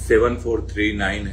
7439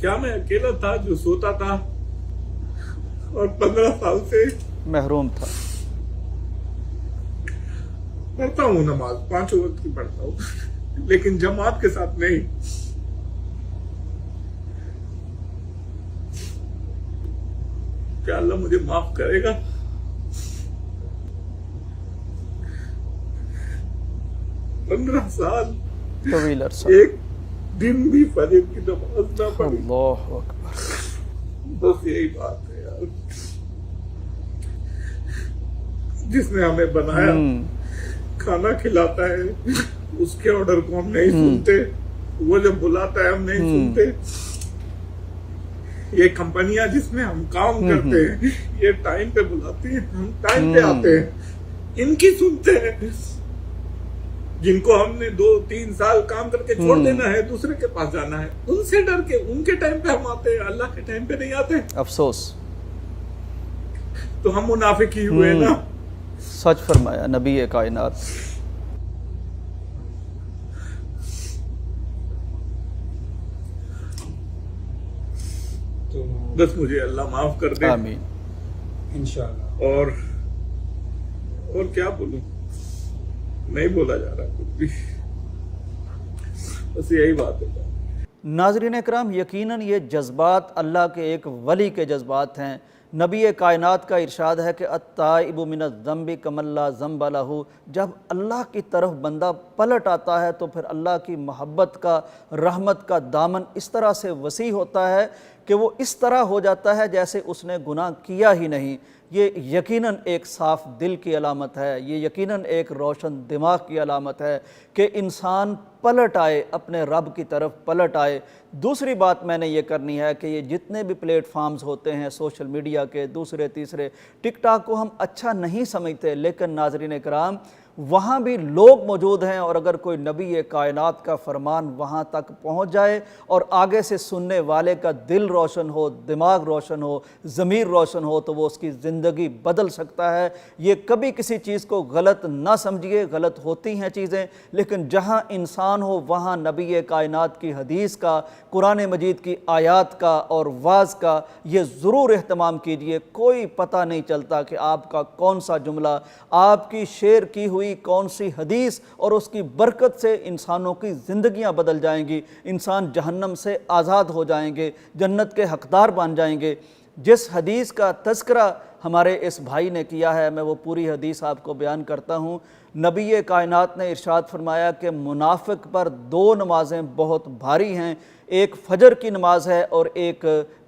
کیا میں اکیلا تھا جو سوتا تھا اور 15 سال سے محروم تھا؟ پڑھتا ہوں نماز، 5 وقت کی پڑھتا ہوں، لیکن جماعت کے ساتھ نہیں۔ کیا اللہ مجھے معاف کرے گا؟ 15 سال طویل عرصہ، ایک دن بھی فجر کی نماز نہ پڑھی۔ اللہ اکبر۔ بس یہی بات ہے یار، جس نے ہمیں بنایا، کھانا کھلاتا ہے، اس کے آرڈر کو ہم نہیں سنتے، وہ جب بلاتا ہے ہم نہیں سنتے۔ یہ کمپنیاں جس میں ہم کام کرتے ہیں، یہ ٹائم پہ بلاتی ہیں، ہم ٹائم پہ آتے ہیں، ان کی سنتے ہیں۔ جن کو ہم نے 2-3 سال کام کر کے چھوڑ دینا ہے، دوسرے کے پاس جانا ہے، ان سے ڈر کے ان کے ٹائم پہ ہم آتے ہیں، اللہ کے ٹائم پہ نہیں آتے۔ افسوس، تو ہم منافق ہی ہوئے نا۔ سچ فرمایا نبی کائنات۔ تو بس مجھے اللہ معاف کر دے، آمین۔ انشاءاللہ۔ اور کیا بولوں، نہیں بولا جا رہا کچھ بھی، بس یہی بات ہے۔ ناظرین اکرام، یقیناً یہ جذبات اللہ کے ایک ولی کے جذبات ہیں۔ نبی کائنات کا ارشاد ہے کہ التائب من الذنب کمن لا ذنب لہ۔ جب اللہ کی طرف بندہ پلٹ آتا ہے تو پھر اللہ کی محبت کا، رحمت کا دامن اس طرح سے وسیع ہوتا ہے کہ وہ اس طرح ہو جاتا ہے جیسے اس نے گناہ کیا ہی نہیں۔ یہ یقیناً ایک صاف دل کی علامت ہے، یہ یقیناً ایک روشن دماغ کی علامت ہے کہ انسان پلٹ آئے، اپنے رب کی طرف پلٹ آئے۔ دوسری بات میں نے یہ کرنی ہے کہ یہ جتنے بھی پلیٹ فارمز ہوتے ہیں سوشل میڈیا کے، دوسرے تیسرے، ٹک ٹاک کو ہم اچھا نہیں سمجھتے، لیکن ناظرین اکرام وہاں بھی لوگ موجود ہیں، اور اگر کوئی نبی کائنات کا فرمان وہاں تک پہنچ جائے اور آگے سے سننے والے کا دل روشن ہو، دماغ روشن ہو، ضمیر روشن ہو، تو وہ اس کی زندگی بدل سکتا ہے۔ یہ کبھی کسی چیز کو غلط نہ سمجھیے، غلط ہوتی ہیں چیزیں، لیکن جہاں انسان ہو وہاں نبی کائنات کی حدیث کا، قرآن مجید کی آیات کا اور واعظ کا یہ ضرور اہتمام کیجئے۔ کوئی پتہ نہیں چلتا کہ آپ کا کون سا جملہ، آپ کی شیئر کی ہوئی کون سی حدیث اور اس کی برکت سے انسانوں کی زندگیاں بدل جائیں گی، انسان جہنم سے آزاد ہو جائیں گے، جنت کے حقدار بن جائیں گے۔ جس حدیث کا تذکرہ ہمارے اس بھائی نے کیا ہے، میں وہ پوری حدیث آپ کو بیان کرتا ہوں۔ نبی کائنات نے ارشاد فرمایا کہ منافق پر 2 نمازیں بہت بھاری ہیں، ایک فجر کی نماز ہے اور ایک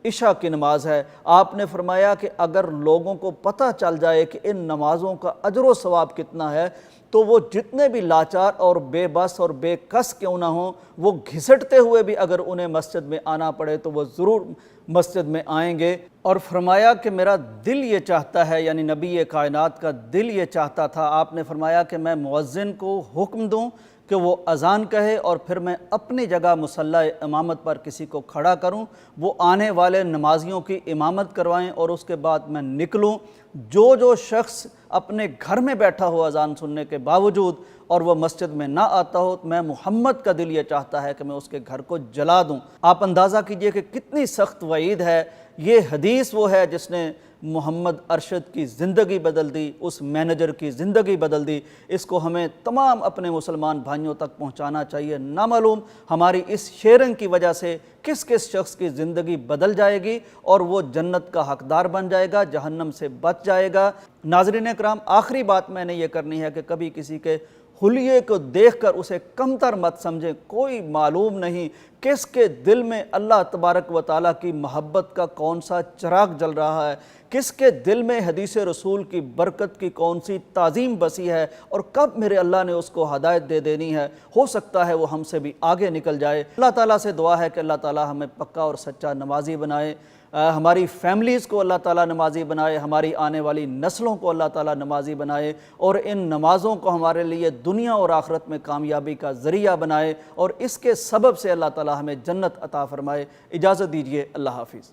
عشاء کی نماز ہے۔ آپ نے فرمایا کہ اگر لوگوں کو پتہ چل جائے کہ ان نمازوں کا اجر و ثواب کتنا ہے تو وہ جتنے بھی لاچار اور بے بس اور بے کس کیوں نہ ہوں، وہ گھسٹتے ہوئے بھی اگر انہیں مسجد میں آنا پڑے تو وہ ضرور مسجد میں آئیں گے۔ اور فرمایا کہ میرا دل یہ چاہتا ہے، یعنی نبی کائنات کا دل یہ چاہتا تھا، آپ نے فرمایا کہ میں مؤذن کو حکم دوں کہ وہ اذان کہے اور پھر میں اپنی جگہ مصلی امامت پر کسی کو کھڑا کروں، وہ آنے والے نمازیوں کی امامت کروائیں اور اس کے بعد میں نکلوں۔ جو شخص اپنے گھر میں بیٹھا ہو اذان سننے کے باوجود اور وہ مسجد میں نہ آتا ہو، میں محمد کا دل یہ چاہتا ہے کہ میں اس کے گھر کو جلا دوں۔ آپ اندازہ کیجئے کہ کتنی سخت وعید ہے۔ یہ حدیث وہ ہے جس نے محمد ارشد کی زندگی بدل دی، اس مینیجر کی زندگی بدل دی۔ اس کو ہمیں تمام اپنے مسلمان بھائیوں تک پہنچانا چاہیے۔ نامعلوم ہماری اس شیئرنگ کی وجہ سے کس شخص کی زندگی بدل جائے گی اور وہ جنت کا حقدار بن جائے گا، جہنم سے بچ جائے گا۔ ناظرین اکرام، آخری بات میں نے یہ کرنی ہے کہ کبھی کسی کے حلیے کو دیکھ کر اسے کمتر مت سمجھیں۔ کوئی معلوم نہیں کس کے دل میں اللہ تبارک و تعالیٰ کی محبت کا کون سا چراغ جل رہا ہے، کس کے دل میں حدیث رسول کی برکت کی کون سی تعظیم بسی ہے، اور کب میرے اللہ نے اس کو ہدایت دے دینی ہے۔ ہو سکتا ہے وہ ہم سے بھی آگے نکل جائے۔ اللہ تعالیٰ سے دعا ہے کہ اللہ تعالیٰ ہمیں پکا اور سچا نمازی بنائے، ہماری فیملیز کو اللہ تعالیٰ نمازی بنائے، ہماری آنے والی نسلوں کو اللہ تعالیٰ نمازی بنائے، اور ان نمازوں کو ہمارے لیے دنیا اور آخرت میں کامیابی کا ذریعہ بنائے، اور اس کے سبب سے اللہ تعالیٰ ہمیں جنت عطا فرمائے۔ اجازت دیجیے، اللہ حافظ۔